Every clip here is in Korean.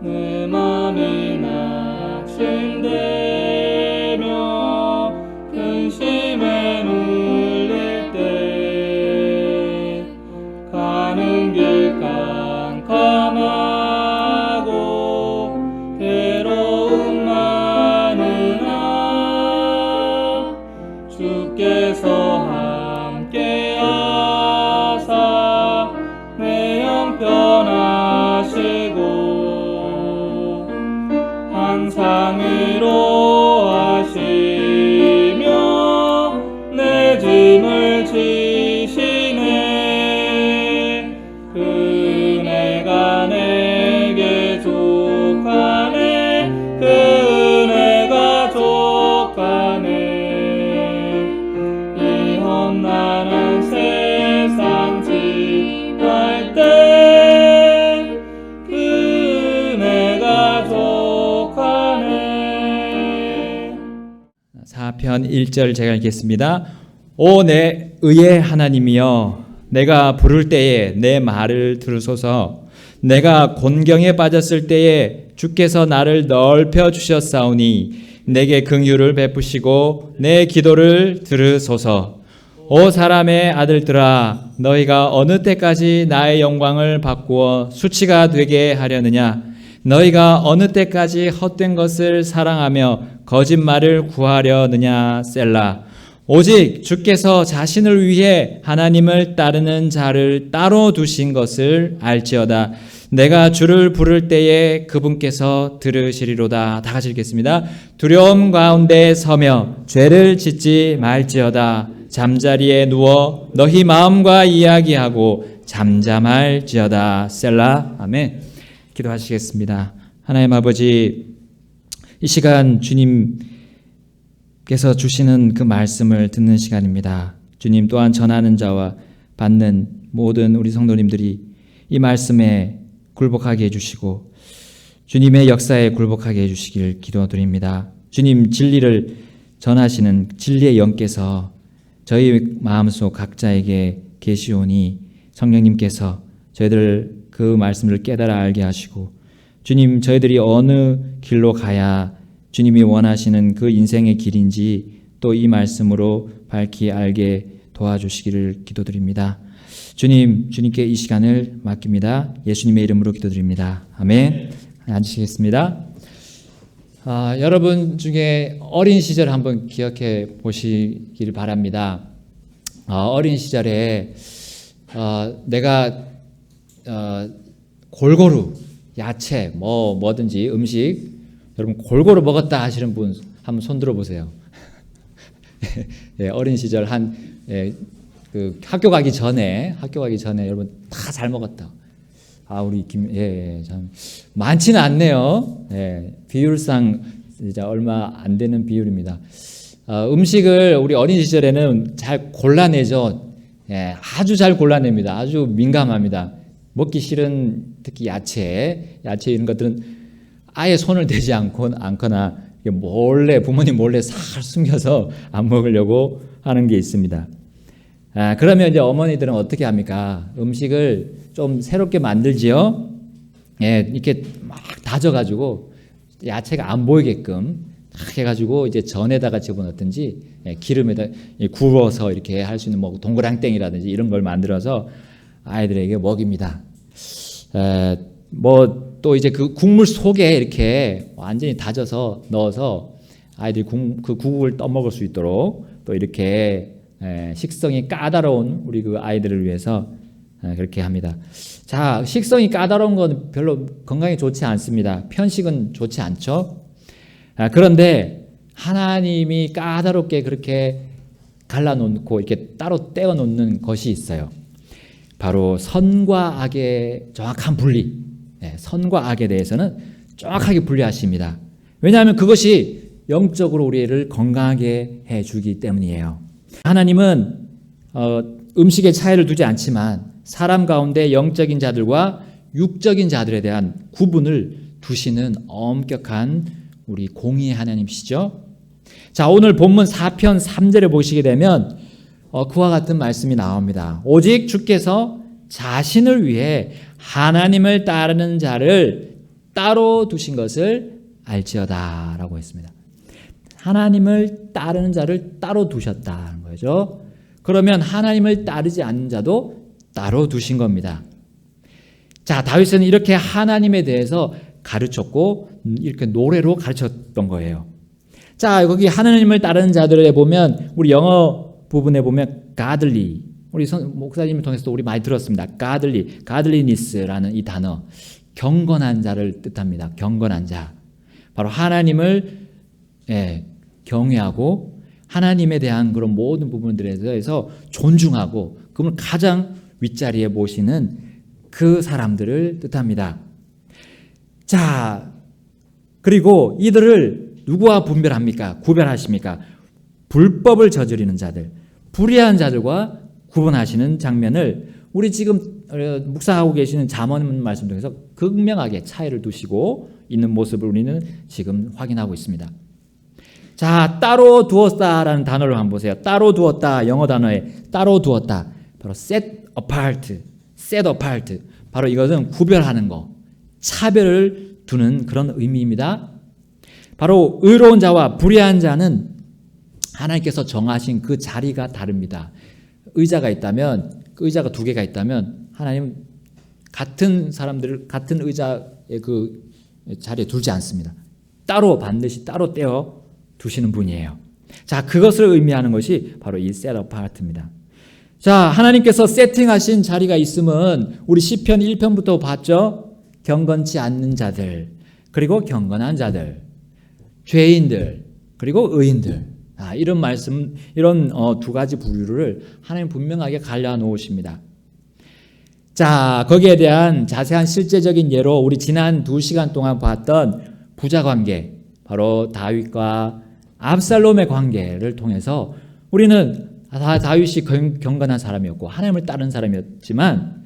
내 맘이 낙심되며 근심에 눌릴 때 가는 길 깜깜하고 괴로움 많으나 주께서 함께 하사 내 영 편하시고 항상 위로하시며 내 짐을 지시네. 그네가 내게 족하네. 그네가 족하네. 이 험난한 세상 지날 때 그네가 족하네. 4편 1절 제가 읽겠습니다. 오 내 의의 하나님이여, 내가 부를 때에 내 말을 들으소서. 내가 곤경에 빠졌을 때에 주께서 나를 넓혀 주셨사오니 내게 긍휼을 베푸시고 내 기도를 들으소서. 오 사람의 아들들아, 너희가 어느 때까지 나의 영광을 바꾸어 수치가 되게 하려느냐? 너희가 어느 때까지 헛된 것을 사랑하며 거짓말을 구하려느냐? 셀라. 오직 주께서 자신을 위해 하나님을 따르는 자를 따로 두신 것을 알지어다. 내가 주를 부를 때에 그분께서 들으시리로다. 다 같이 읽겠습니다. 두려움 가운데 서며 죄를 짓지 말지어다. 잠자리에 누워 너희 마음과 이야기하고 잠잠할지어다. 셀라. 아멘. 기도하시겠습니다. 하나님 아버지, 이 시간 주님께서 주시는 그 말씀을 듣는 시간입니다. 주님 또한 전하는 자와 받는 모든 우리 성도님들이 이 말씀에 굴복하게 해주시고 주님의 역사에 굴복하게 해주시길 기도드립니다. 주님 진리를 전하시는 진리의 영께서 저희 마음속 각자에게 계시오니 성령님께서 저희들 그 말씀을 깨달아 알게 하시고 주님 저희들이 어느 길로 가야 주님이 원하시는 그 인생의 길인지 또 이 말씀으로 밝히 알게 도와주시기를 기도드립니다. 주님께 이 시간을 맡깁니다. 예수님의 이름으로 기도드립니다. 아멘. 앉으시겠습니다. 여러분 중에 어린 시절 한번 기억해 보시길 바랍니다. 어린 시절에 내가 골고루 야채 뭐든지 음식 여러분 골고루 먹었다 하시는 분 한번 손 들어 보세요. 예, 어린 시절 그 학교 가기 전에 여러분 다 잘 먹었다. 우리 참 많지는 않네요. 비율상 이제 얼마 안 되는 비율입니다. 음식을 우리 어린 시절에는 잘 골라내죠. 아주 잘 골라냅니다. 아주 민감합니다. 먹기 싫은 특히 야채 이런 것들은 아예 손을 대지 않거나 부모님 몰래 살 숨겨서 안 먹으려고 하는 게 있습니다. 그러면 이제 어머니들은 어떻게 합니까? 음식을 좀 새롭게 만들지요. 이렇게 막 다져가지고 야채가 안 보이게끔 딱 해가지고 이제 전에다가 집어넣든지 기름에다 구워서 이렇게 할 수 있는 뭐 동그랑땡이라든지 이런 걸 만들어서 아이들에게 먹입니다. 또 이제 그 국물 속에 이렇게 완전히 다져서 넣어서 아이들이 그 국을 떠먹을 수 있도록 또 이렇게 식성이 까다로운 우리 그 아이들을 위해서 그렇게 합니다. 자, 식성이 까다로운 건 별로 건강에 좋지 않습니다. 편식은 좋지 않죠. 그런데 하나님이 까다롭게 그렇게 갈라놓고 이렇게 따로 떼어놓는 것이 있어요. 바로 선과 악의 정확한 분리. 선과 악에 대해서는 정확하게 분리하십니다. 왜냐하면 그것이 영적으로 우리를 건강하게 해주기 때문이에요. 하나님은 음식의 차이를 두지 않지만 사람 가운데 영적인 자들과 육적인 자들에 대한 구분을 두시는 엄격한 우리 공의의 하나님이시죠. 자, 오늘 본문 4편 3절에 보시게 되면 그와 같은 말씀이 나옵니다. 오직 주께서 자신을 위해 하나님을 따르는 자를 따로 두신 것을 알지어다 라고 했습니다. 하나님을 따르는 자를 따로 두셨다는 거죠. 그러면 하나님을 따르지 않는 자도 따로 두신 겁니다. 자, 다윗은 이렇게 하나님에 대해서 가르쳤고 이렇게 노래로 가르쳤던 거예요. 자, 거기 하나님을 따르는 자들에 보면 우리 영어 부분에 보면 godly, 우리 목사님을 통해서도 우리 많이 들었습니다. godliness라는 이 단어, 경건한 자를 뜻합니다. 경건한 자. 바로 하나님을 경외하고 하나님에 대한 그런 모든 부분들에 대해서 존중하고 그분을 가장 윗자리에 모시는 그 사람들을 뜻합니다. 자, 그리고 이들을 누구와 구별하십니까? 불법을 저지르는 자들, 불의한 자들과 구분하시는 장면을 우리 지금 묵상하고 계시는 잠언 말씀 중에서 극명하게 차이를 두시고 있는 모습을 우리는 지금 확인하고 있습니다. 자, 따로 두었다라는 단어를 한번 보세요. 따로 두었다, 영어 단어에 따로 두었다. 바로 set apart. 바로 이것은 구별하는 거, 차별을 두는 그런 의미입니다. 바로 의로운 자와 불의한 자는 하나님께서 정하신 그 자리가 다릅니다. 의자가 있다면, 그 의자가 두 개가 있다면 하나님은 같은 사람들을 같은 의자의 그 자리에 두지 않습니다. 반드시 따로 떼어 두시는 분이에요. 자, 그것을 의미하는 것이 바로 이 set apart입니다. 자, 하나님께서 세팅하신 자리가 있으면 우리 시편 1편부터 봤죠? 경건치 않는 자들, 그리고 경건한 자들, 죄인들, 그리고 의인들. 이런 말씀, 이런 두 가지 부류를 하나님 분명하게 갈라놓으십니다. 자, 거기에 대한 자세한 실제적인 예로 우리 지난 2시간 동안 봤던 부자 관계, 바로 다윗과 압살롬의 관계를 통해서 우리는 다윗이 경건한 사람이었고 하나님을 따르는 사람이었지만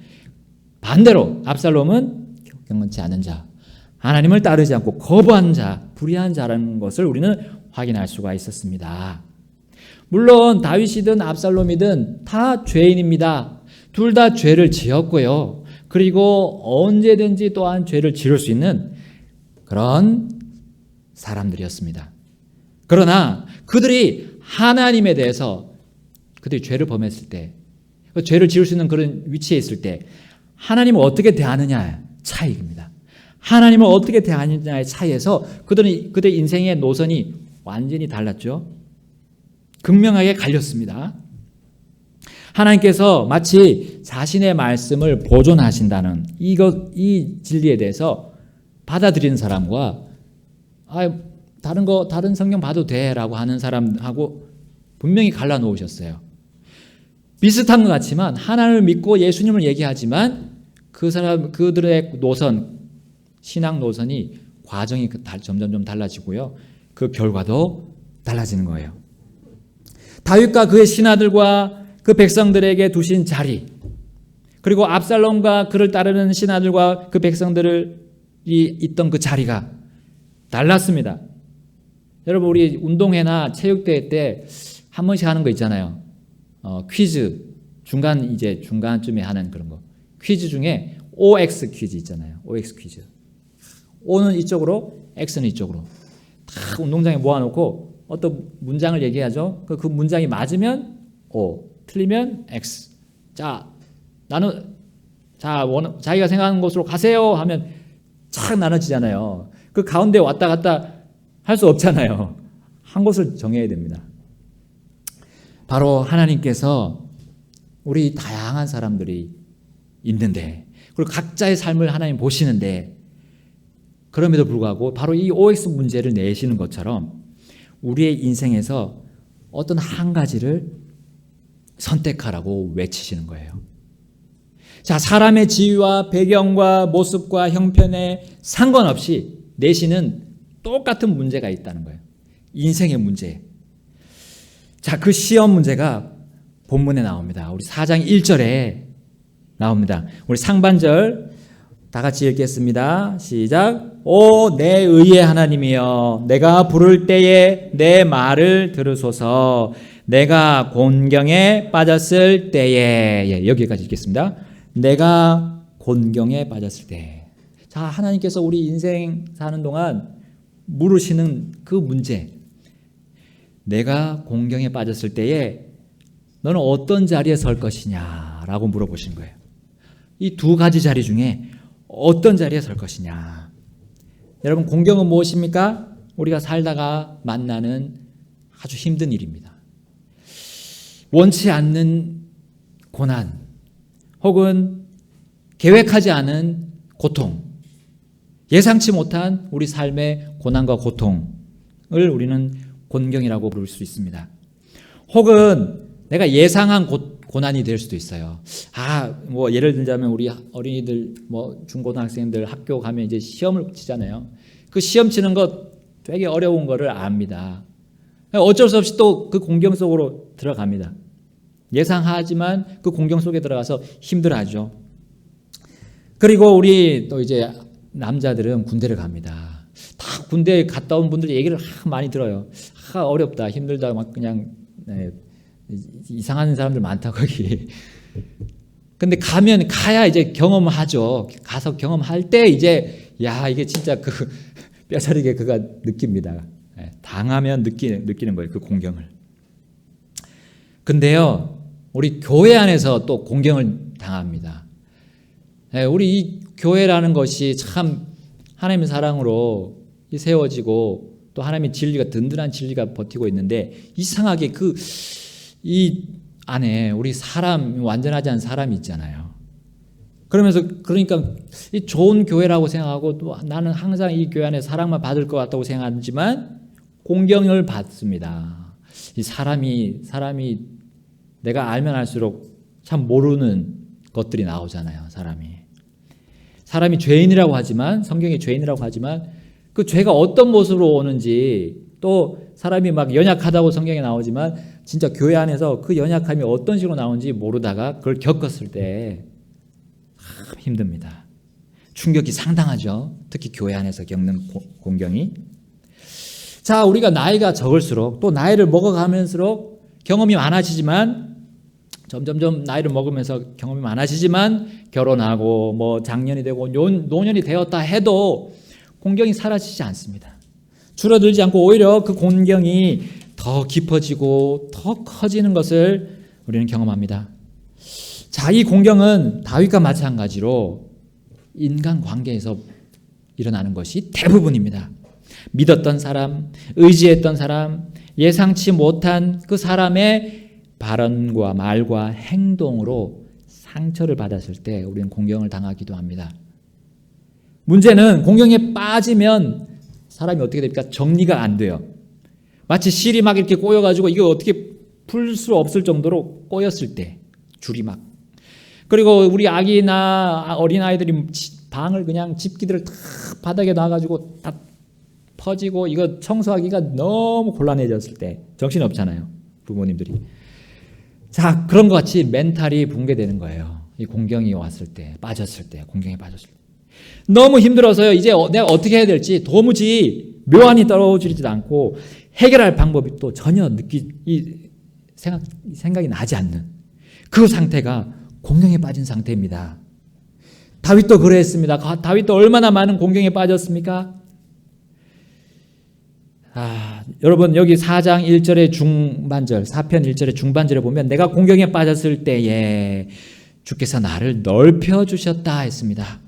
반대로 압살롬은 경건치 않은 자, 하나님을 따르지 않고 거부한 자, 불의한 자라는 것을 우리는 확인할 수가 있었습니다. 물론 다윗이든 압살롬이든 다 죄인입니다. 둘 다 죄를 지었고요. 그리고 언제든지 또한 죄를 지을 수 있는 그런 사람들이었습니다. 그러나 그들이 하나님에 대해서 그들이 죄를 범했을 때, 죄를 지을 수 있는 그런 위치에 있을 때 하나님을 어떻게 대하느냐의 차이입니다. 하나님을 어떻게 대하느냐의 차이에서 그들의 인생의 노선이 완전히 달랐죠. 극명하게 갈렸습니다. 하나님께서 마치 자신의 말씀을 보존하신다는 이 진리에 대해서 받아들이는 사람과 다른 성경 봐도 돼라고 하는 사람하고 분명히 갈라놓으셨어요. 비슷한 것 같지만 하나님을 믿고 예수님을 얘기하지만 그들의 노선, 신앙 노선이 과정이 점점 달라지고요. 그 결과도 달라지는 거예요. 다윗과 그의 신하들과 그 백성들에게 두신 자리, 그리고 압살롬과 그를 따르는 신하들과 그 백성들이 있던 그 자리가 달랐습니다. 여러분, 우리 운동회나 체육대회 때 한 번씩 하는 거 있잖아요. 퀴즈, 중간쯤에 하는 그런 거. 퀴즈 중에 OX 퀴즈 있잖아요. OX 퀴즈. O는 이쪽으로, X는 이쪽으로. 다 운동장에 모아놓고 어떤 문장을 얘기하죠. 그 문장이 맞으면 O, 틀리면 X. 자기가 생각하는 곳으로 가세요 하면 착 나눠지잖아요. 그 가운데 왔다 갔다 할 수 없잖아요. 한 곳을 정해야 됩니다. 바로 하나님께서 우리 다양한 사람들이 있는데, 그리고 각자의 삶을 하나님 보시는데, 그럼에도 불구하고 바로 이 OX 문제를 내시는 것처럼 우리의 인생에서 어떤 한 가지를 선택하라고 외치시는 거예요. 자, 사람의 지위와 배경과 모습과 형편에 상관없이 내시는 똑같은 문제가 있다는 거예요. 인생의 문제. 자, 그 시험 문제가 본문에 나옵니다. 우리 4장 1절에 나옵니다. 우리 상반절 다 같이 읽겠습니다. 시작. 오, 내 의의 하나님이여, 내가 부를 때에 내 말을 들으소서. 내가 곤경에 빠졌을 때에. 여기까지 읽겠습니다. 내가 곤경에 빠졌을 때. 자, 하나님께서 우리 인생 사는 동안 물으시는 그 문제, 내가 공경에 빠졌을 때에 너는 어떤 자리에 설 것이냐라고 물어보신 거예요. 이 두 가지 자리 중에 어떤 자리에 설 것이냐. 여러분, 공경은 무엇입니까? 우리가 살다가 만나는 아주 힘든 일입니다. 원치 않는 고난 혹은 계획하지 않은 고통, 예상치 못한 우리 삶의 고난과 고통을 우리는 곤경이라고 부를 수 있습니다. 혹은 내가 예상한 고난이 될 수도 있어요. 뭐 예를 들자면 우리 어린이들, 뭐 중고등학생들 학교 가면 이제 시험을 치잖아요. 그 시험 치는 것 되게 어려운 거를 압니다. 어쩔 수 없이 또 그 공경 속으로 들어갑니다. 예상하지만 그 공경 속에 들어가서 힘들어하죠. 그리고 우리 또 이제 남자들은 군대를 갑니다. 다 군대에 갔다 온 분들 얘기를 많이 들어요. 어렵다, 힘들다, 막 그냥 이상한 사람들 많다 거기. 근데 가야 이제 경험하죠. 가서 경험할 때 이제 이게 진짜 그 뼈저리게 그가 느낍니다. 당하면 느끼는 거예요, 그 공경을. 근데요, 우리 교회 안에서 또 공경을 당합니다. 우리 이 교회라는 것이 참 하나님의 사랑으로 세워지고 또 하나님의 진리가, 든든한 진리가 버티고 있는데, 이상하게 이 안에 우리 사람, 완전하지 않은 사람이 있잖아요. 그러니까 이 좋은 교회라고 생각하고 또 나는 항상 이 교회 안에 사랑만 받을 것 같다고 생각하지만 공경을 받습니다. 이 사람이 내가 알면 알수록 참 모르는 것들이 나오잖아요. 사람이 죄인이라고 하지만, 성경이 죄인이라고 하지만 그 죄가 어떤 모습으로 오는지, 또 사람이 막 연약하다고 성경에 나오지만 진짜 교회 안에서 그 연약함이 어떤 식으로 나오는지 모르다가 그걸 겪었을 때 힘듭니다. 충격이 상당하죠. 특히 교회 안에서 겪는 공경이. 자, 우리가 나이가 적을수록, 또 나이를 먹어가면서록 경험이 많아지지만, 점점점 나이를 먹으면서 경험이 많아지지만, 결혼하고 뭐 장년이 되고 노년이 되었다 해도 공경이 사라지지 않습니다. 줄어들지 않고 오히려 그 공경이 더 깊어지고 더 커지는 것을 우리는 경험합니다. 자, 이 공경은 다윗과 마찬가지로 인간관계에서 일어나는 것이 대부분입니다. 믿었던 사람, 의지했던 사람, 예상치 못한 그 사람의 발언과 말과 행동으로 상처를 받았을 때 우리는 공경을 당하기도 합니다. 문제는 공경에 빠지면 사람이 어떻게 됩니까? 정리가 안 돼요. 마치 실이 막 이렇게 꼬여가지고 이거 어떻게 풀 수 없을 정도로 꼬였을 때, 줄이 막. 그리고 우리 아기나 어린아이들이 방을 그냥 집기들을 다 바닥에 놔가지고 다 퍼지고 이거 청소하기가 너무 곤란해졌을 때 정신 없잖아요, 부모님들이. 자, 그런 것 같이 멘탈이 붕괴되는 거예요. 이 공경이 왔을 때, 공경에 빠졌을 때. 너무 힘들어서요, 이제 내가 어떻게 해야 될지 도무지 묘안이 떨어지지도 않고 해결할 방법이 또 전혀 생각이 나지 않는 그 상태가 공경에 빠진 상태입니다. 다윗도 그랬습니다. 다윗도 얼마나 많은 공경에 빠졌습니까? 여러분, 여기 4장 1절의 중반절, 4편 1절의 중반절에 보면 내가 공경에 빠졌을 때에 주께서 나를 넓혀주셨다 했습니다.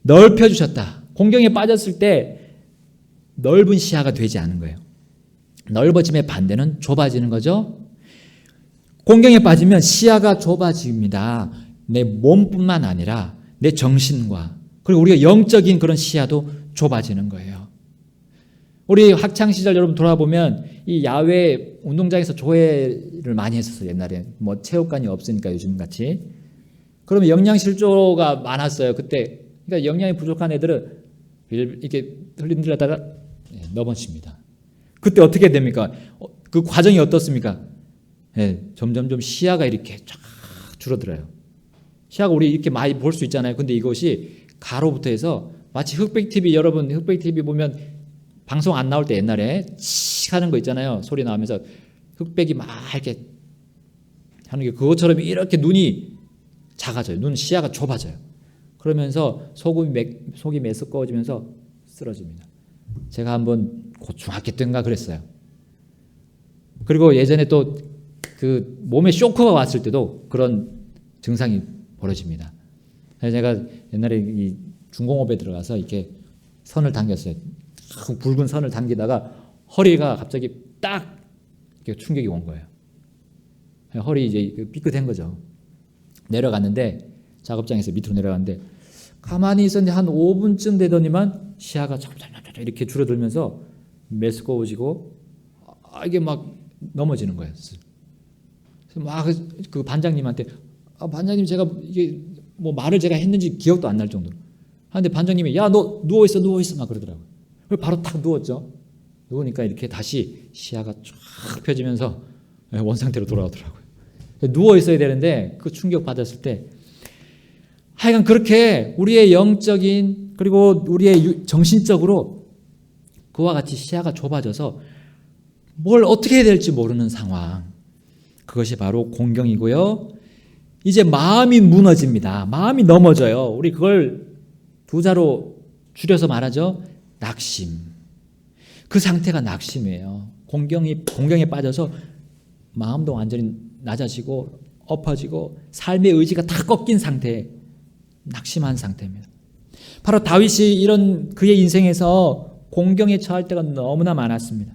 넓혀주셨다. 공경에 빠졌을 때 넓은 시야가 되지 않은 거예요. 넓어짐의 반대는 좁아지는 거죠. 공경에 빠지면 시야가 좁아집니다. 내 몸뿐만 아니라 내 정신과, 그리고 우리가 영적인 그런 시야도 좁아지는 거예요. 우리 학창시절 여러분 돌아보면 이 야외 운동장에서 조회를 많이 했었어요. 옛날에 뭐 체육관이 없으니까 요즘같이. 그러면 영양실조가 많았어요. 그때. 그러니까 영양이 부족한 애들은 이렇게 흘림들다가 넘어집니다. 그때 어떻게 됩니까? 그 과정이 어떻습니까? 점점점 시야가 이렇게 쫙 줄어들어요. 시야가 우리 이렇게 많이 볼 수 있잖아요. 근데 이것이 가로부터 해서 마치 흑백TV, 여러분 흑백TV 보면 방송 안 나올 때 옛날에 칙 하는 거 있잖아요. 소리 나오면서 흑백이 막 이렇게 하는 게 그것처럼 이렇게 눈이 작아져요. 눈 시야가 좁아져요. 그러면서 속이 메스꺼워지면서 쓰러집니다. 제가 한번 중학교 때인가 그랬어요. 그리고 예전에 또 그 몸에 쇼크가 왔을 때도 그런 증상이 벌어집니다. 그래서 제가 옛날에 이 중공업에 들어가서 이렇게 선을 당겼어요. 굵은 선을 당기다가 허리가 갑자기 딱 이렇게 충격이 온 거예요. 허리 이제 삐끗한 거죠. 내려갔는데 작업장에서 밑으로 내려갔는데 가만히 있었는데 한 5분쯤 되더니만 시야가 이렇게 줄어들면서 메스꺼워지고 이게 막 넘어지는 거예요. 그래서 막 그 반장님한테 반장님 제가 이게 뭐 말을 제가 했는지 기억도 안 날 정도로 하는데 반장님이 야 너 누워 있어 막 그러더라고요. 바로 탁 누웠죠. 누우니까 이렇게 다시 시야가 쫙 펴지면서 원상태로 돌아오더라고요. 누워 있어야 되는데 그 충격 받았을 때 하여간 그렇게 우리의 영적인 그리고 우리의 정신적으로 그와 같이 시야가 좁아져서 뭘 어떻게 해야 될지 모르는 상황. 그것이 바로 공경이고요. 이제 마음이 무너집니다. 마음이 넘어져요. 우리 그걸 두 자로 줄여서 말하죠. 낙심. 그 상태가 낙심이에요. 공경에 빠져서 마음도 완전히 낮아지고 엎어지고 삶의 의지가 다 꺾인 상태, 낙심한 상태입니다. 바로 다윗이 이런 그의 인생에서 공경에 처할 때가 너무나 많았습니다.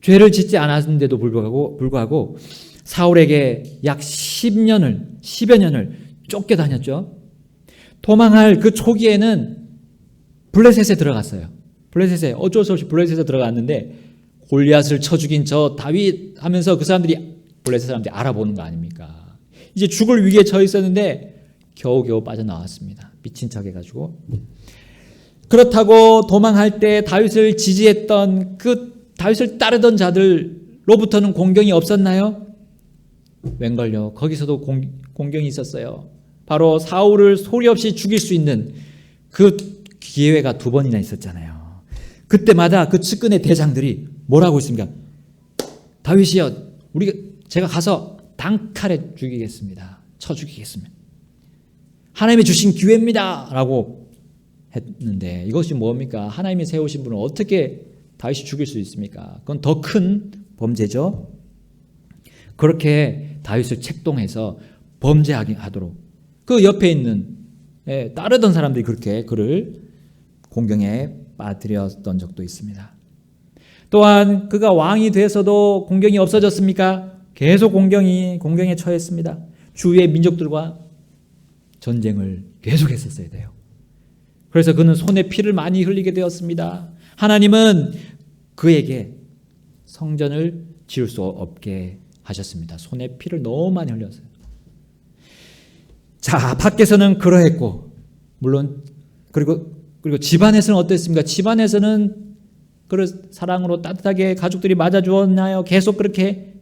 죄를 짓지 않았는데도 불구하고 사울에게 약 10여 년을 쫓겨다녔죠. 도망할 그 초기에는 블레셋에 들어갔어요. 블레셋에 어쩔 수 없이 블레셋에 들어갔는데 골리앗을 쳐 죽인 저 다윗 하면서 그 사람들이 블레셋 사람들이 알아보는 거 아닙니까? 이제 죽을 위기에 처해 있었는데 겨우겨우 빠져나왔습니다. 미친 척 해가지고. 그렇다고 도망할 때 다윗을 지지했던 그 다윗을 따르던 자들로부터는 공경이 없었나요? 웬걸요. 거기서도 공경이 있었어요. 바로 사울을 소리 없이 죽일 수 있는 그 기회가 2번이나 있었잖아요. 그때마다 그 측근의 대장들이 뭐라고 했습니까? 다윗이여, 제가 가서 단칼에 죽이겠습니다. 쳐 죽이겠습니다. 하나님이 주신 기회입니다. 라고 했는데 이것이 뭡니까? 하나님이 세우신 분을 어떻게 다윗이 죽일 수 있습니까? 그건 더 큰 범죄죠. 그렇게 다윗을 책동해서 범죄하게 하도록 그 옆에 있는 따르던 사람들이 그렇게 그를 공경에 빠뜨렸던 적도 있습니다. 또한 그가 왕이 돼서도 공경이 없어졌습니까? 계속 공경에 처했습니다. 주위의 민족들과 전쟁을 계속했었어야 돼요. 그래서 그는 손에 피를 많이 흘리게 되었습니다. 하나님은 그에게 성전을 지을 수 없게 하셨습니다. 손에 피를 너무 많이 흘렸어요. 자, 밖에서는 그러했고, 물론 그리고 집안에서는 어땠습니까? 집안에서는 그를 사랑으로 따뜻하게 가족들이 맞아주었나요? 계속 그렇게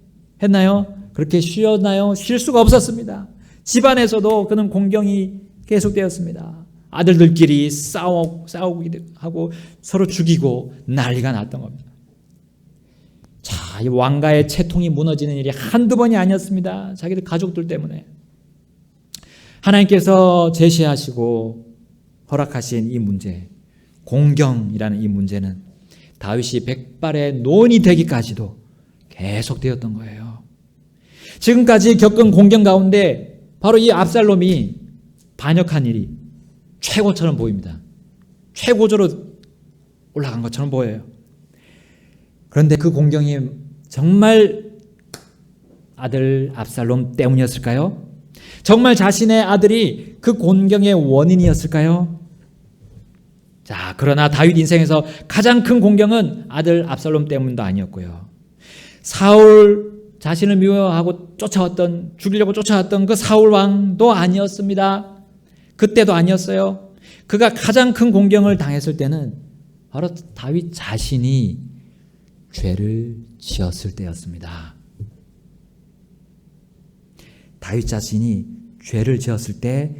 했나요? 그렇게 쉬었나요? 쉴 수가 없었습니다. 집안에서도 그는 공경이 계속되었습니다. 아들들끼리 싸우기도 하고 서로 죽이고 난리가 났던 겁니다. 자, 이 왕가의 채통이 무너지는 일이 한두 번이 아니었습니다. 자기들 가족들 때문에. 하나님께서 제시하시고 허락하신 이 문제, 공경이라는 이 문제는 다윗이 백발의 노인이 되기까지도 계속되었던 거예요. 지금까지 겪은 공경 가운데 바로 이 압살롬이 반역한 일이 최고처럼 보입니다. 최고조로 올라간 것처럼 보여요. 그런데 그 공경이 정말 아들 압살롬 때문이었을까요? 정말 자신의 아들이 그 공경의 원인이었을까요? 자, 그러나 다윗 인생에서 가장 큰 공경은 아들 압살롬 때문도 아니었고요. 사울 자신을 미워하고 죽이려고 쫓아왔던 그 사울 왕도 아니었습니다. 그때도 아니었어요. 그가 가장 큰 공경을 당했을 때는 바로 다윗 자신이 죄를 지었을 때였습니다. 다윗 자신이 죄를 지었을 때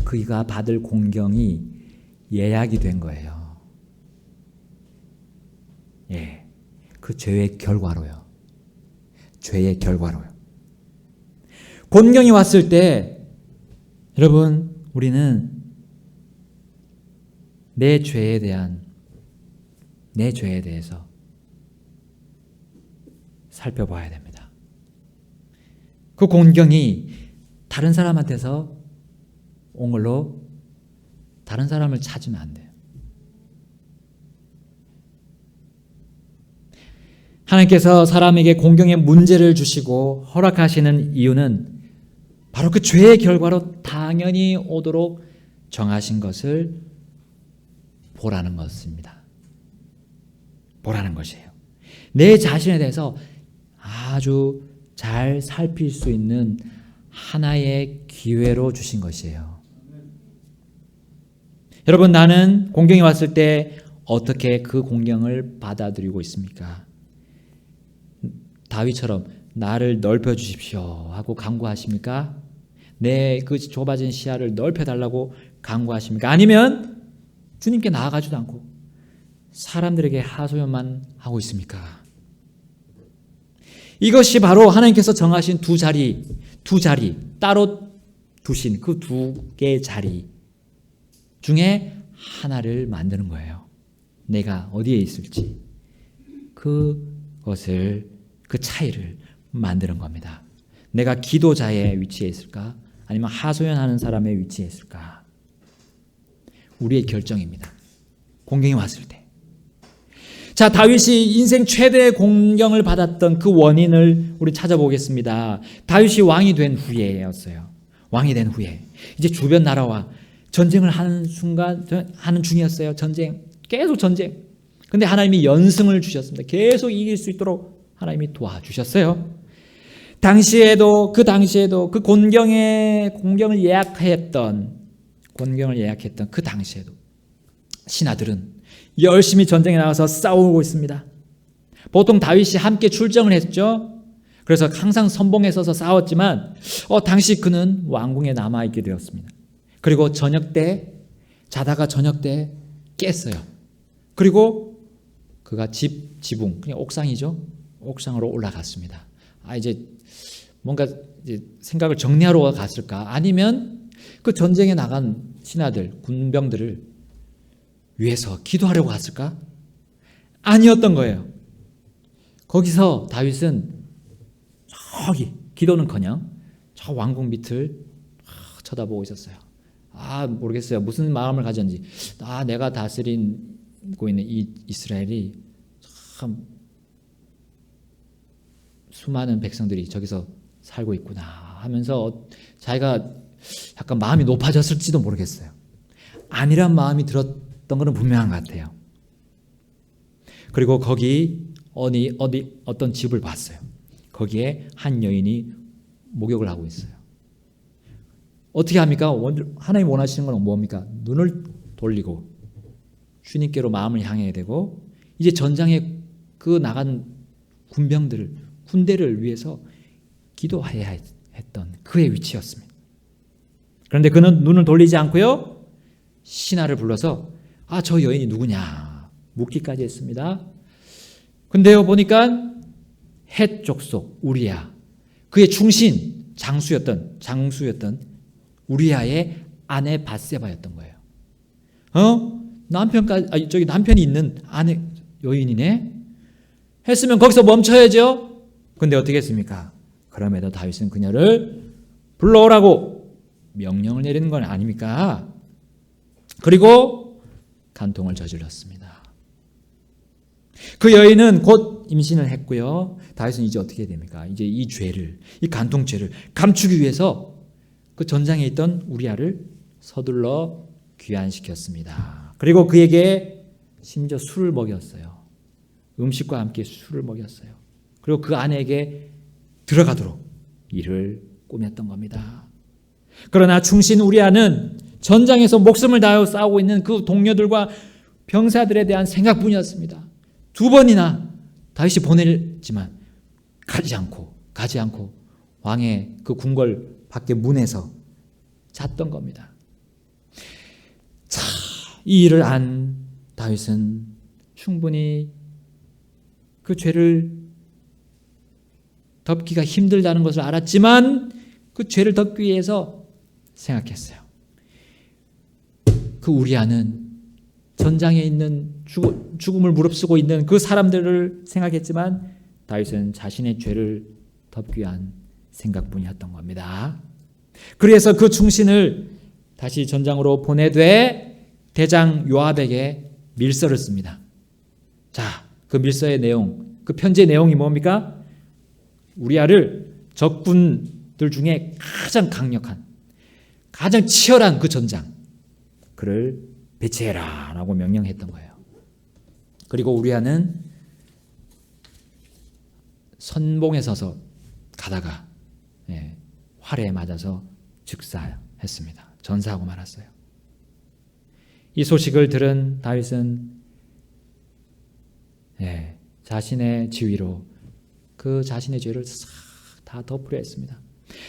그가 받을 공경이 예약이 된 거예요. 예, 그 죄의 결과로요. 죄의 결과로요. 공경이 왔을 때 여러분, 우리는 내 죄에 대해서 살펴봐야 됩니다. 그 공경이 다른 사람한테서 온 걸로 다른 사람을 찾으면 안 돼요. 하나님께서 사람에게 공경의 문제를 주시고 허락하시는 이유는 바로 그 죄의 결과로 당연히 오도록 정하신 것을 보라는 것입니다. 보라는 것이에요. 내 자신에 대해서 아주 잘 살필 수 있는 하나의 기회로 주신 것이에요. 여러분, 나는 공경이 왔을 때 어떻게 그 공경을 받아들이고 있습니까? 다윗처럼 나를 넓혀 주십시오 하고 간구하십니까? 내 그 좁아진 시야를 넓혀 달라고 간구하십니까? 아니면 주님께 나아가지도 않고 사람들에게 하소연만 하고 있습니까? 이것이 바로 하나님께서 정하신 두 자리 따로 두신 그 두 개의 자리 중에 하나를 만드는 거예요. 내가 어디에 있을지 그것을, 그 차이를 만드는 겁니다. 내가 기도자의 위치에 있을까? 아니면 하소연하는 사람의 위치에 있을까? 우리의 결정입니다. 공경이 왔을 때. 자, 다윗이 인생 최대의 공경을 받았던 그 원인을 우리 찾아보겠습니다. 다윗이 왕이 된 후에였어요. 왕이 된 후에 이제 주변 나라와 전쟁을 하는 중이었어요. 계속 전쟁. 근데 하나님이 연승을 주셨습니다. 계속 이길 수 있도록 하나님이 도와주셨어요. 그 당시에도 그 공경을 예약했던 그 당시에도 신하들은 열심히 전쟁에 나가서 싸우고 있습니다. 보통 다윗이 함께 출정을 했죠. 그래서 항상 선봉에 서서 싸웠지만 당시 그는 왕궁에 남아있게 되었습니다. 그리고 자다가 저녁 때 깼어요. 그리고 그가 지붕, 그냥 옥상이죠. 옥상으로 올라갔습니다. 이제 뭔가 이제 생각을 정리하러 갔을까? 아니면 그 전쟁에 나간 신하들, 군병들을 위해서 기도하려고 갔을까? 아니었던 거예요. 거기서 다윗은 기도는커녕 저 왕궁 밑을 쳐다보고 있었어요. 모르겠어요. 무슨 마음을 가졌는지. 내가 다스리고 있는 이 이스라엘이 참 수많은 백성들이 저기서 살고 있구나 하면서 자기가 약간 마음이 높아졌을지도 모르겠어요. 아니란 마음이 들었던 것은 분명한 것 같아요. 그리고 거기 어떤 집을 봤어요. 거기에 한 여인이 목욕을 하고 있어요. 어떻게 합니까? 하나님 원하시는 건 뭡니까? 눈을 돌리고 주님께로 마음을 향해야 되고, 이제 전장에 그 나간 군대를 위해서 기도해야 했던 그의 위치였습니다. 그런데 그는 눈을 돌리지 않고요, 신하를 불러서 저 여인이 누구냐 묻기까지 했습니다. 근데요, 보니까 헷 족속 우리야, 그의 장수였던 우리야의 아내 밧세바였던 거예요. 남편이 있는 아내 여인이네 했으면 거기서 멈춰야죠. 근데 어떻게 했습니까? 그럼에도 다윗은 그녀를 불러오라고 명령을 내리는 건 아닙니까? 그리고 간통을 저질렀습니다. 그 여인은 곧 임신을 했고요. 다윗은 이제 어떻게 됩니까? 이제 이 간통죄를 감추기 위해서 그 전장에 있던 우리야를 서둘러 귀환시켰습니다. 그리고 그에게 심지어 술을 먹였어요. 음식과 함께 술을 먹였어요. 그리고 그 아내에게 들어가도록 일을 꾸몄던 겁니다. 그러나 충신 우리야는 전장에서 목숨을 다하여 싸우고 있는 그 동료들과 병사들에 대한 생각뿐이었습니다. 2번이나 다윗이 보냈지만 가지 않고 왕의 그 궁궐 밖에 문에서 잤던 겁니다. 자, 이 일을 안 다윗은 충분히 그 죄를 덮기가 힘들다는 것을 알았지만 그 죄를 덮기 위해서 생각했어요. 그 우리아는 전장에 있는 죽음을 무릅쓰고 있는 그 사람들을 생각했지만 다윗은 자신의 죄를 덮기 위한 생각뿐이었던 겁니다. 그래서 그 충신을 다시 전장으로 보내되 대장 요압에게 밀서를 씁니다. 자, 그 밀서의 내용, 그 편지의 내용이 뭡니까? 우리아를 적군들 중에 가장 강력한, 가장 치열한 그 전장, 그를 배치해라 라고 명령했던 거예요. 그리고 우리아는 선봉에 서서 가다가 활에 맞아서 즉사했습니다. 전사하고 말았어요. 이 소식을 들은 다윗은 자신의 지위로 그 자신의 죄를 싹 다 덮으려 했습니다.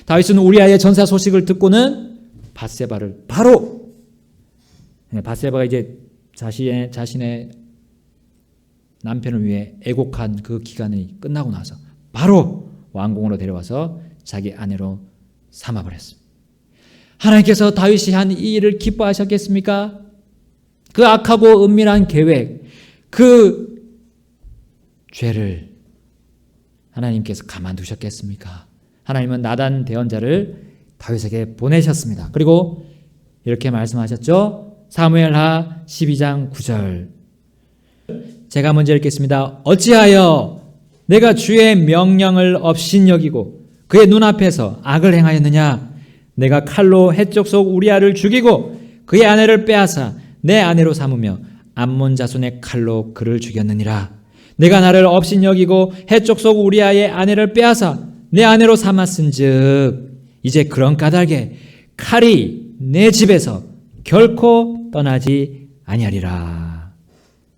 다윗은 우리아의 전사 소식을 듣고는 밧세바를 바로 밧세바가 이제 자신의 남편을 위해 애곡한 그 기간이 끝나고 나서 바로 왕궁으로 데려와서 자기 아내로 삼아버렸습니다. 하나님께서 다윗이 한 이 일을 기뻐하셨겠습니까? 그 악하고 은밀한 계획, 그 죄를 하나님께서 가만두셨겠습니까? 하나님은 나단 대언자를 다윗에게 보내셨습니다. 그리고 이렇게 말씀하셨죠. 사무엘하 12장 9절. 제가 먼저 읽겠습니다. 어찌하여 내가 주의 명령을 업신여기고 그의 눈앞에서 악을 행하였느냐? 내가 칼로 해쪽 속 우리아를 죽이고 그의 아내를 빼앗아 내 아내로 삼으며 암몬 자손의 칼로 그를 죽였느니라. 내가 나를 업신여기고 해쪽 속 우리아의 아내를 빼앗아 내 아내로 삼았은즉 이제 그런 까닭에 칼이 내 집에서 결코 떠나지 아니하리라.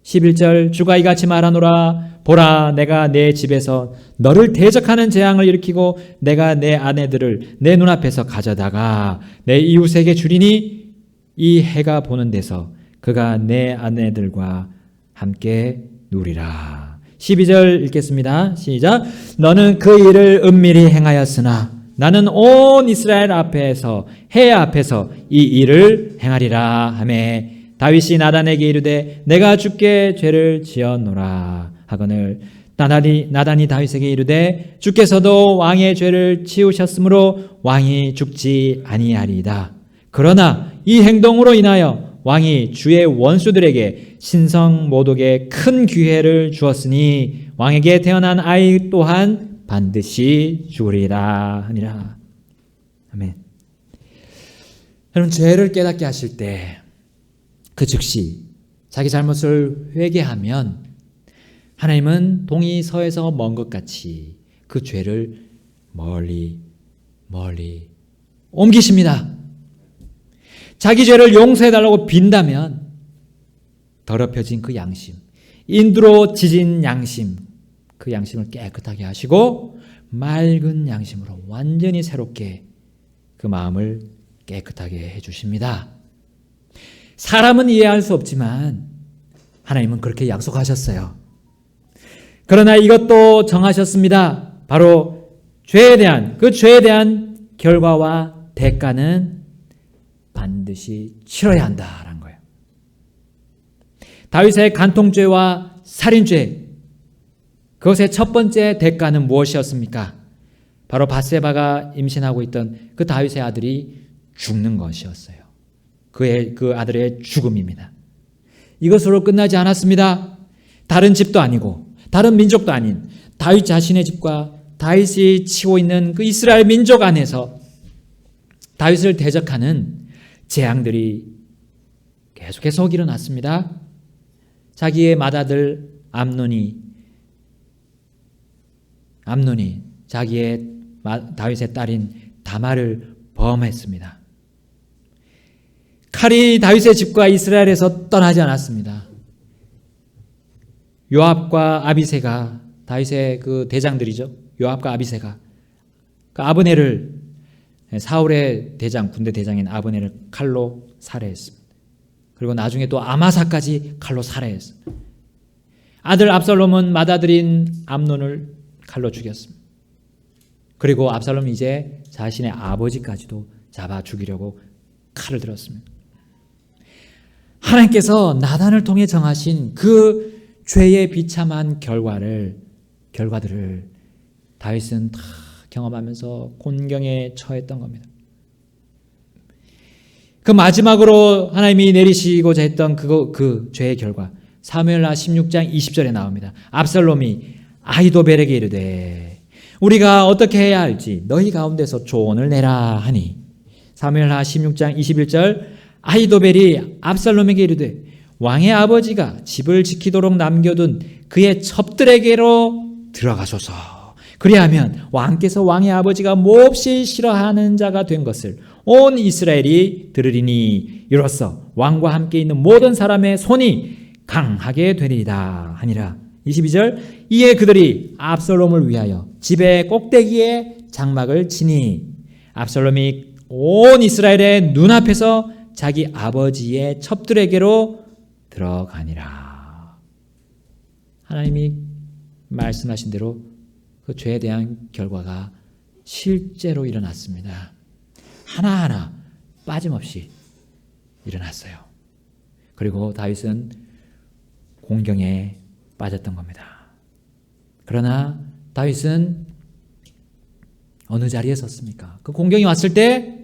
11절. 주가 이같이 말하노라. 보라, 내가 내 집에서 너를 대적하는 재앙을 일으키고 내가 내 아내들을 내 눈앞에서 가져다가 내 이웃에게 주리니 이 해가 보는 데서 그가 내 아내들과 함께 누리라. 12절 읽겠습니다. 시작. 너는 그 일을 은밀히 행하였으나 나는 온 이스라엘 앞에서 해 앞에서 이 일을 행하리라 하매 다윗이 나단에게 이르되 내가 주께 죄를 지었노라 하거늘 나단이 다윗에게 이르되 주께서도 왕의 죄를 치우셨으므로 왕이 죽지 아니하리이다. 그러나 이 행동으로 인하여 왕이 주의 원수들에게 신성모독에 큰 기회를 주었으니 왕에게 태어난 아이 또한 반드시 죽으리라 하니라. 아멘. 여러분, 죄를 깨닫게 하실 때 그 즉시 자기 잘못을 회개하면 하나님은 동이 서에서 먼 것 같이 그 죄를 멀리 옮기십니다. 자기 죄를 용서해달라고 빈다면 더럽혀진 그 양심, 인두로 지진 양심, 그 양심을 깨끗하게 하시고 맑은 양심으로 완전히 새롭게 그 마음을 깨끗하게 해주십니다. 사람은 이해할 수 없지만 하나님은 그렇게 약속하셨어요. 그러나 이것도 정하셨습니다. 바로 죄에 대한 결과와 대가는 반드시 치러야 한다라는 거예요. 다윗의 간통죄와 살인죄, 그것의 첫 번째 대가는 무엇이었습니까? 바로 밧세바가 임신하고 있던 그 다윗의 아들이 죽는 것이었어요. 그 아들의 죽음입니다. 이것으로 끝나지 않았습니다. 다른 집도 아니고 다른 민족도 아닌 다윗 자신의 집과 다윗이 치고 있는 그 이스라엘 민족 안에서 다윗을 대적하는 재앙들이 계속해서 일어났습니다. 자기의 맏아들 암논이 다윗의 딸인 다말을 범했습니다. 칼이 다윗의 집과 이스라엘에서 떠나지 않았습니다. 요압과 아비새가, 다윗의 그 대장들이죠. 요압과 아비새가 그 아브넬을, 사울의 대장, 군대 대장인 아브넬을 칼로 살해했습니다. 그리고 나중에 또 아마사까지 칼로 살해했습니다. 아들 압살롬은 맏아들인 암논을 칼로 죽였습니다. 그리고 압살롬이 이제 자신의 아버지까지도 잡아 죽이려고 칼을 들었습니다. 하나님께서 나단을 통해 정하신 그 죄의 비참한 결과들을 다윗은 다 경험하면서 곤경에 처했던 겁니다. 그 마지막으로 하나님이 내리시고자 했던 그 죄의 결과, 사무엘하 16장 20절에 나옵니다. 압살롬이 아히도벨에게 이르되 우리가 어떻게 해야 할지 너희 가운데서 조언을 내라 하니, 사무엘하 16장 21절, 아히도벨이 압살롬에게 이르되 왕의 아버지가 집을 지키도록 남겨둔 그의 첩들에게로 들어가소서. 그리하면 왕께서 왕의 아버지가 몹시 싫어하는 자가 된 것을 온 이스라엘이 들으리니 이로써 왕과 함께 있는 모든 사람의 손이 강하게 되리이다 하니라. 22절, 이에 그들이 압살롬을 위하여 집의 꼭대기에 장막을 치니 압살롬이 온 이스라엘의 눈앞에서 자기 아버지의 첩들에게로 들어가니라. 하나님이 말씀하신 대로 그 죄에 대한 결과가 실제로 일어났습니다. 하나하나 빠짐없이 일어났어요. 그리고 다윗은 공경에 빠졌던 겁니다. 그러나 다윗은 어느 자리에 섰습니까? 그 공경이 왔을 때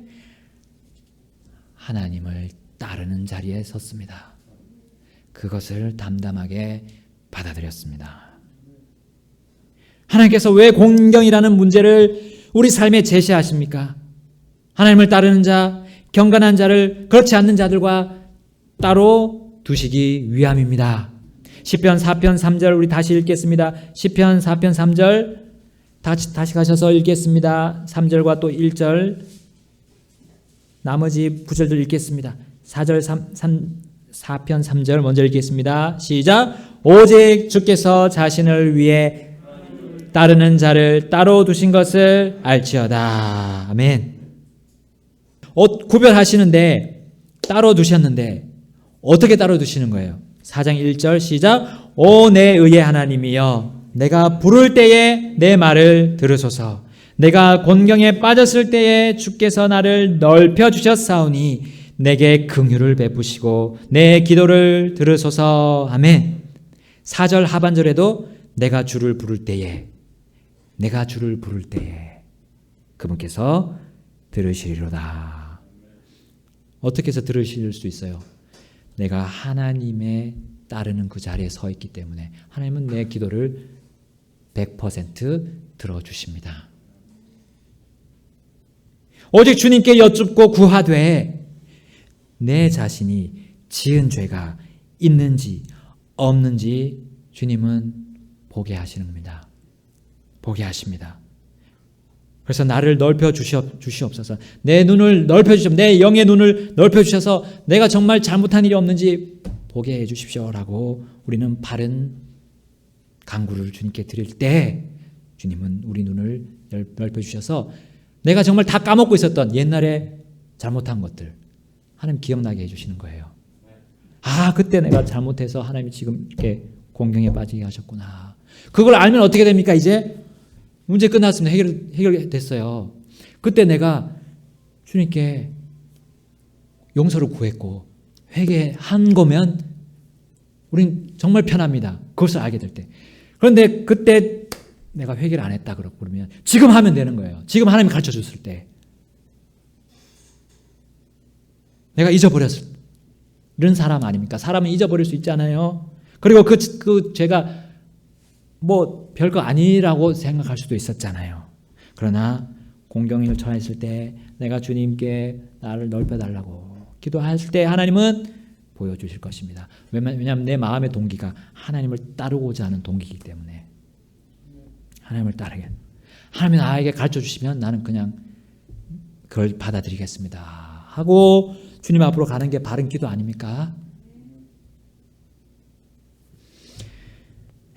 하나님을 따르는 자리에 섰습니다. 그것을 담담하게 받아들였습니다. 하나님께서 왜 공경이라는 문제를 우리 삶에 제시하십니까? 하나님을 따르는 자, 경건한 자를 그렇지 않는 자들과 따로 두시기 위함입니다. 시편 4편 3절 우리 다시 읽겠습니다. 시편 4편 3절 다시 가셔서 읽겠습니다. 3절과 또 1절 나머지 구절들 읽겠습니다. 4절 4편 3절 먼저 읽겠습니다. 시작. 오직 주께서 자신을 위해 따르는 자를 따로 두신 것을 알지어다. 아멘. 구별하시는데 따로 두셨는데 어떻게 따로 두시는 거예요? 4장 1절 시작. 오 내 의의 하나님이여, 내가 부를 때에 내 말을 들으소서. 내가 곤경에 빠졌을 때에 주께서 나를 넓혀 주셨사오니 내게 긍휼을 베푸시고 내 기도를 들으소서. 아멘. 4절 하반절에도 내가 주를 부를 때에 그분께서 들으시리로다. 어떻게 해서 들으실 수 있어요? 내가 하나님의 따르는 그 자리에 서 있기 때문에 하나님은 내 기도를 100% 들어주십니다. 오직 주님께 여쭙고 구하되 내 자신이 지은 죄가 있는지 없는지 주님은 보게 하시는 겁니다. 보게 하십니다. 그래서 나를 넓혀 주시옵소서. 내 눈을 넓혀 주시옵소서. 내 영의 눈을 넓혀 주셔서 내가 정말 잘못한 일이 없는지 보게 해 주십시오라고 우리는 바른 간구를 주님께 드릴 때 주님은 우리 눈을 넓혀 주셔서 내가 정말 다 까먹고 있었던 옛날에 잘못한 것들 하나님 기억나게 해주시는 거예요. 아, 그때 내가 잘못해서 하나님이 지금 이렇게 공경에 빠지게 하셨구나. 그걸 알면 어떻게 됩니까? 이제 문제 끝났습니다. 해결됐어요. 그때 내가 주님께 용서를 구했고 회개한 거면 우린 정말 편합니다. 그것을 알게 될 때. 그런데 그때 내가 회개를 안 했다 그러면 지금 하면 되는 거예요. 지금 하나님이 가르쳐 줬을 때. 내가 잊어버렸을 때. 이런 사람 아닙니까? 사람은 잊어버릴 수 있잖아요. 그리고 그 죄가 뭐 별거 아니라고 생각할 수도 있었잖아요. 그러나 공경을 처했을 때 내가 주님께 나를 넓혀달라고 기도할 때 하나님은 보여주실 것입니다. 왜냐하면 내 마음의 동기가 하나님을 따르고자 하는 동기이기 때문에 하나님을 따르게. 하나님이 나에게 가르쳐 주시면 나는 그냥 그걸 받아들이겠습니다 하고 주님 앞으로 가는 게 바른 기도 아닙니까?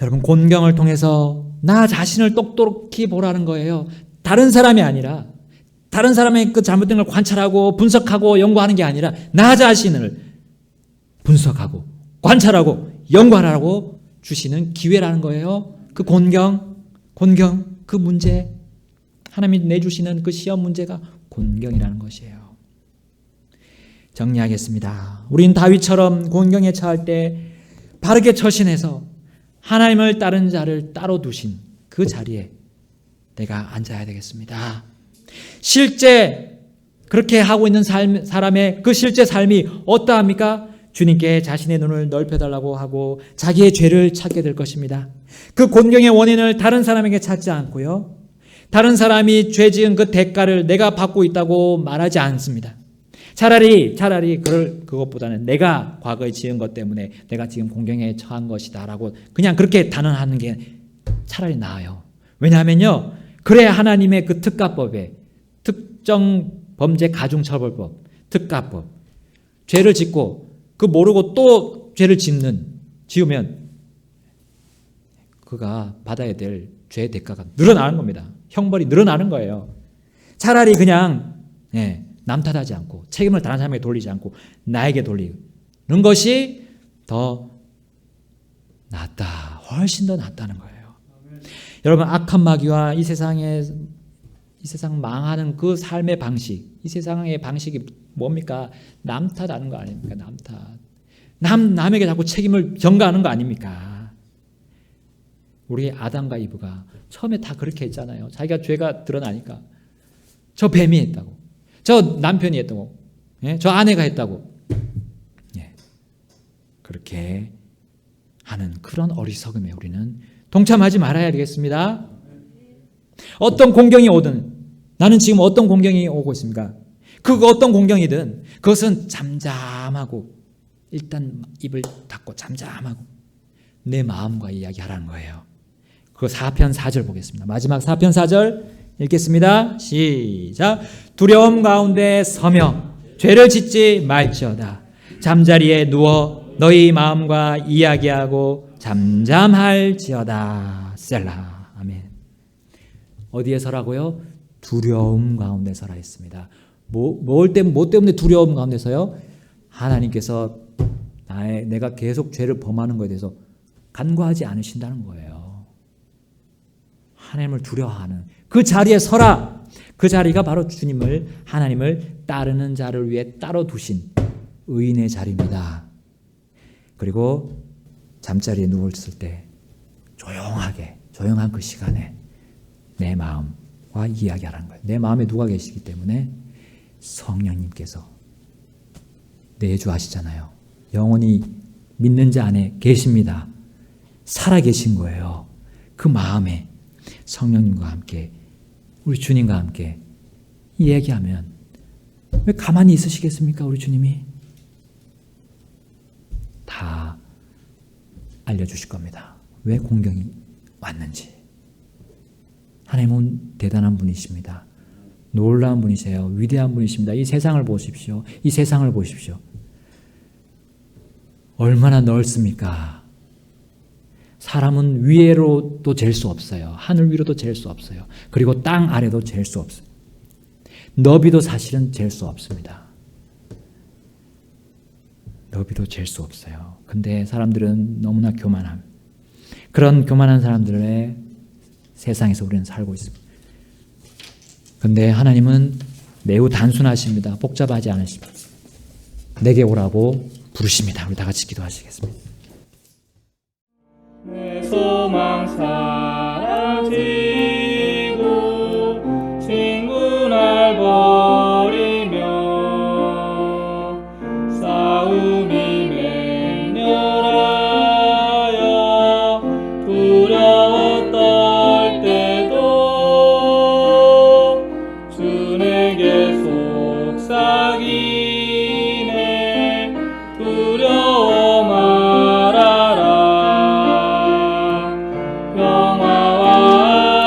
여러분, 곤경을 통해서 나 자신을 똑똑히 보라는 거예요. 다른 사람이 아니라 다른 사람의 그 잘못된 걸 관찰하고 분석하고 연구하는 게 아니라 나 자신을 분석하고 관찰하고 연구하라고 주시는 기회라는 거예요. 그 곤경, 그 문제, 하나님이 내주시는 그 시험 문제가 곤경이라는 것이에요. 정리하겠습니다. 우린 다윗처럼 공경에 처할 때 바르게 처신해서 하나님을 따르는 자를 따로 두신 그 자리에 내가 앉아야 되겠습니다. 실제 그렇게 하고 있는 사람의 그 실제 삶이 어떠합니까? 주님께 자신의 눈을 넓혀달라고 하고 자기의 죄를 찾게 될 것입니다. 그 곤경의 원인을 다른 사람에게 찾지 않고요, 다른 사람이 죄 지은 그 대가를 내가 받고 있다고 말하지 않습니다. 차라리 그것보다는 내가 과거에 지은 것 때문에 내가 지금 공경에 처한 것이다라고 그냥 그렇게 단언하는 게 차라리 나아요. 왜냐하면요, 그래야 하나님의 그 특가법에, 특정 범죄 가중처벌법, 특가법, 죄를 짓고 그 모르고 또 죄를 지으면 그가 받아야 될 죄의 대가가 늘어나는 겁니다. 형벌이 늘어나는 거예요. 차라리 그냥 남 탓하지 않고 책임을 다른 사람에게 돌리지 않고 나에게 돌리는 것이 더 낫다, 훨씬 더 낫다는 거예요. 여러분, 악한 마귀와 이 세상 망하는 그 삶의 방식, 이 세상의 방식이 뭡니까? 남 탓하는 거 아닙니까? 남 탓. 남에게 자꾸 책임을 전가하는 거 아닙니까? 우리 아담과 이브가 처음에 다 그렇게 했잖아요. 자기가 죄가 드러나니까 저 뱀이 했다고, 저 남편이 했다고, 저 아내가 했다고, 그렇게 하는 그런 어리석음에 우리는 동참하지 말아야 되겠습니다. 어떤 공경이 오든, 나는 지금 어떤 공경이 오고 있습니까? 그 어떤 공경이든 그것은 잠잠하고, 일단 입을 닫고 잠잠하고 내 마음과 이야기하라는 거예요. 그 4편 4절 보겠습니다. 마지막 4편 4절 읽겠습니다. 시작. 두려움 가운데 서며 죄를 짓지 말지어다. 잠자리에 누워 너희 마음과 이야기하고 잠잠할지어다. 셀라. 아멘. 어디에 서라고요? 두려움 가운데 서라 했습니다. 뭐 때문에 두려움 가운데서요? 하나님께서 내가 계속 죄를 범하는 것에 대해서 간과하지 않으신다는 거예요. 하나님을 두려워하는 그 자리에 서라. 그 자리가 바로 하나님을 따르는 자를 위해 따로 두신 의인의 자리입니다. 그리고 잠자리에 누웠을 때 조용한 그 시간에 내 마음과 이야기하라는 거예요. 내 마음에 누가 계시기 때문에 성령님께서 내주하시잖아요. 영원히 믿는 자 안에 계십니다. 살아 계신 거예요. 그 마음에 성령님과 함께, 우리 주님과 함께 이야기하면 왜 가만히 있으시겠습니까? 우리 주님이 다 알려주실 겁니다. 왜 공경이 왔는지. 하나님은 대단한 분이십니다. 놀라운 분이세요. 위대한 분이십니다. 이 세상을 보십시오. 이 세상을 보십시오. 얼마나 넓습니까? 사람은 위로도 잴 수 없어요. 하늘 위로도 잴 수 없어요. 그리고 땅 아래도 잴 수 없어요. 너비도 사실은 잴 수 없습니다. 너비도 잴 수 없어요. 근데 사람들은 너무나 교만함. 그런 교만한 사람들의 세상에서 우리는 살고 있습니다. 근데 하나님은 매우 단순하십니다. 복잡하지 않으십니다. 내게 오라고 부르십니다. 우리 다 같이 기도하시겠습니다. 내 소망 사라지고 친구 날 버리며 싸움이 맹렬하여 두려워 떨 때도 주 내게 속삭이네 두려워 말아라 평화와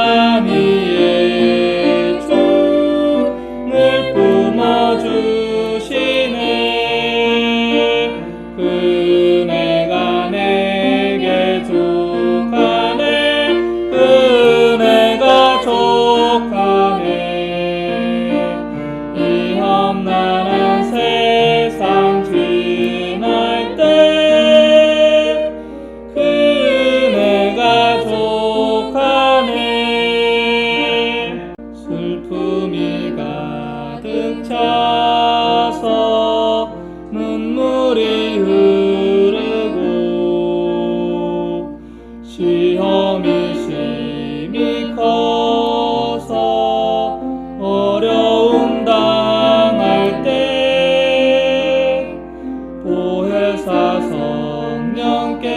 보혜사 성령께